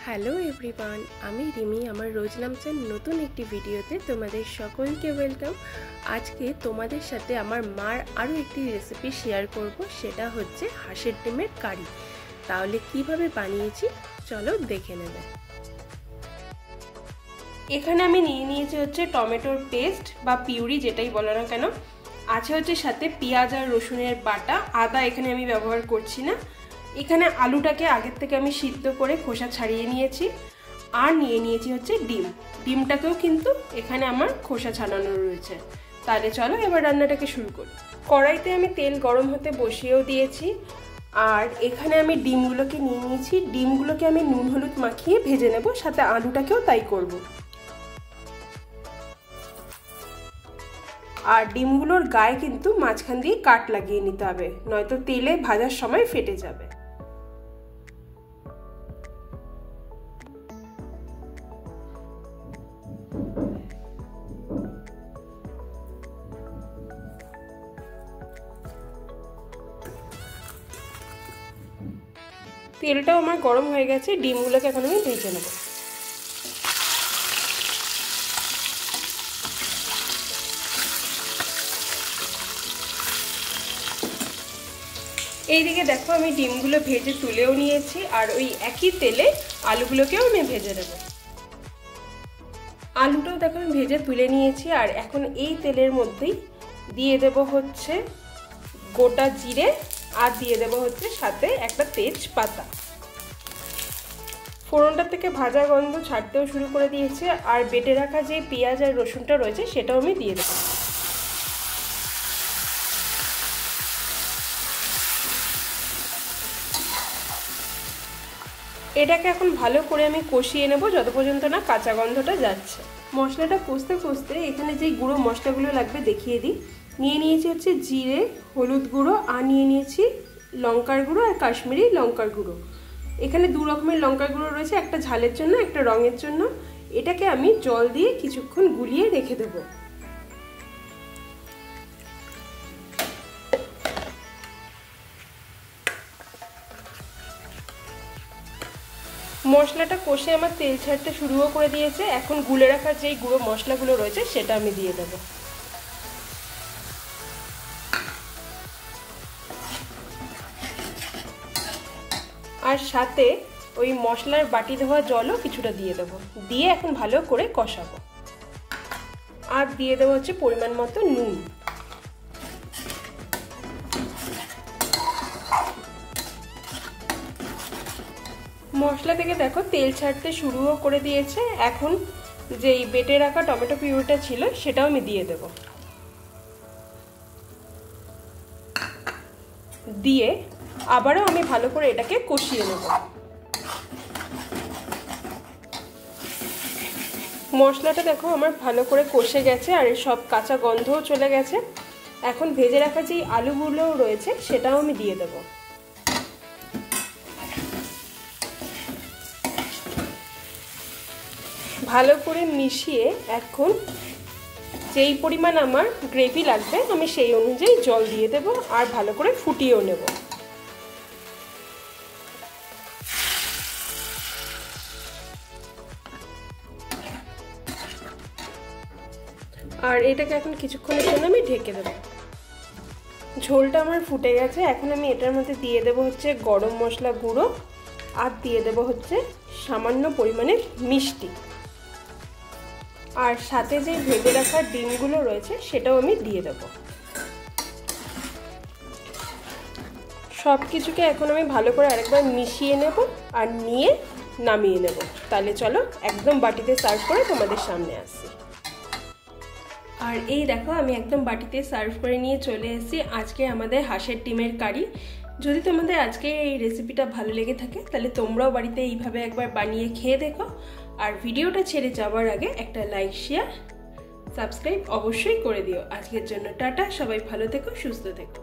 Hello everyone, আমি রিমি। আমার রোজ নামচার নতুন একটি ভিডিওতে তোমাদের সকলকে ওয়েলকাম। আজকে তোমাদের সাথে আমার মার আরও একটি রেসিপি শেয়ার করব, সেটা হচ্ছে হাঁসের ডিমের কারি। তাহলে কিভাবে বানিয়েছি চলো দেখে নেবে। এখানে আমি নিয়ে নিয়েছি হচ্ছে টমেটোর পেস্ট বা পিউরি, যেটাই বলো না কেন। আছে হচ্ছে সাথে পেঁয়াজ আর রসুনের বাটা, আদা এখানে আমি ব্যবহার করছি না। এখানে আলুটাকে আগের থেকে আমি সিদ্ধ করে খোসা ছাড়িয়ে নিয়েছি। আর নিয়ে নিয়েছি হচ্ছে ডিমটাকেও কিন্তু এখানে আমার খোসা ছাড়ানো রয়েছে। তাহলে চলো এবার রান্নাটাকে শুরু করি। কড়াইতে আমি তেল গরম হতে বসিয়েও দিয়েছি। আর এখানে আমি ডিমগুলোকে নিয়ে নিয়েছি। ডিমগুলোকে আমি নুন হলুদ মাখিয়ে ভেজে নেব, সাথে আলুটাকেও তাই করব। আর ডিমগুলোর গায়ে কিন্তু মাঝখান দিয়ে কাট লাগিয়ে নিতে হবে, নয়তো তেলে ভাজার সময় ফেটে যাবে। তেলটাও আমার গরম হয়ে গেছে, ডিমগুলোকে এখন আমি ভেজে নেব। এইদিকে দেখো আমি ডিমগুলো ভেজে তুলেও নিয়েছি, আর ওই একই তেলে আলুগুলোকেও আমি ভেজে নেব। আলুটাও দেখো আমি ভেজে তুলে নিয়েছি। আর এখন এই তেলের মধ্যেই দিয়ে দেব হচ্ছে গোটা জিরে, আর দিয়ে দেব হচ্ছে সাথে একটা তেজপাতা। ফোড়নটা থেকে ভাজা গন্ধ ছাড়তেও শুরু করে দিয়েছে। আর বেটে রাখা যে পেঁয়াজ আর রসুনটা রয়েছে সেটাও আমি দিয়ে দেব। এটাকে এখন ভালো করে আমি কষিয়ে নেব যত পর্যন্ত না কাঁচা গন্ধটা যাচ্ছে। মশলাটা কষতে কষতে এখানে যেই গুঁড়ো মশলাগুলো লাগবে দেখিয়ে দিই। নিয়ে নিয়েছি হচ্ছে জিরে, হলুদ গুঁড়ো, আর নিয়ে নিয়েছি লঙ্কার গুঁড়ো আর কাশ্মীরি লঙ্কার গুঁড়ো। এখানে দু রকমের লঙ্কার গুঁড়ো রয়েছে, একটা ঝালের জন্য একটা রঙের জন্য। এটাকে আমি জল দিয়ে কিছুক্ষণ গুলিয়ে রেখে দেবো। মশলাটা কষে আমার তেল ছাড়তে শুরুও করে দিয়েছে। এখন গুলে রাখা যেই গুঁড়ো মশলাগুলো রয়েছে সেটা আমি দিয়ে দেবো। আর সাথে ওই মশলার বাটি ধোয়া জলও কিছুটা দিয়ে দেবো। দিয়ে এখন ভালো করে কষাবো। আর দিয়ে দেবো হচ্ছে পরিমাণ মতো নুন। মশলা থেকে দেখো তেল ছাড়তে শুরুও করে দিয়েছে। এখন যেই বেটে রাখা টমেটো পিউরিটা ছিল সেটাও আমি দিয়ে দেব। দিয়ে আবারও আমি ভালো করে এটাকে কষিয়ে নেব। মশলাটা দেখো আমার ভালো করে কষে গেছে, আর সব কাঁচা গন্ধও চলে গেছে। এখন ভেজে রাখা যেই আলুগুলো রয়েছে সেটাও আমি দিয়ে দেব। ভালো করে মিশিয়ে এখন যেই পরিমাণ আমার গ্রেভি লাগবে আমি সেই অনুযায়ী জল দিয়ে দেব, আর ভালো করে ফুটিয়েও নেব। আর এটাকে এখন কিছুক্ষণের জন্য আমি ঢেকে দেব। ঝোলটা আমার ফুটে গেছে। এখন আমি এটার মধ্যে দিয়ে দেব হচ্ছে গরম মশলা গুঁড়ো, আর দিয়ে দেব হচ্ছে সামান্য পরিমাণে মিষ্টি। আর সাথে যে ভেজে রাখা ডিমগুলো রয়েছে সেটাও আমি দিয়ে দেব। সব কিছুকে এখন আমি ভালো করে আরেকবার মিশিয়ে নেব, আর নিয়ে নামিয়ে নেব। তাহলে চলো একদম বাটিতে সার্ভ করে তোমাদের সামনে আসি। আর এই দেখো আমি একদম বাটিতে সার্ভ করে নিয়ে চলে এসেছি আজকে আমাদের হাঁসের ডিমের কারি। যদি তোমাদের আজকে এই রেসিপিটা ভালো লেগে থাকে তাহলে তোমরাও বাড়িতে এইভাবে একবার বানিয়ে খেয়ে দেখো। আর ভিডিওটা ছেড়ে যাওয়ার আগে একটা লাইক, শেয়ার, সাবস্ক্রাইব অবশ্যই করে দিও। আজকের জন্য টাটা, সবাই ভালো থেকো, সুস্থ থেকো।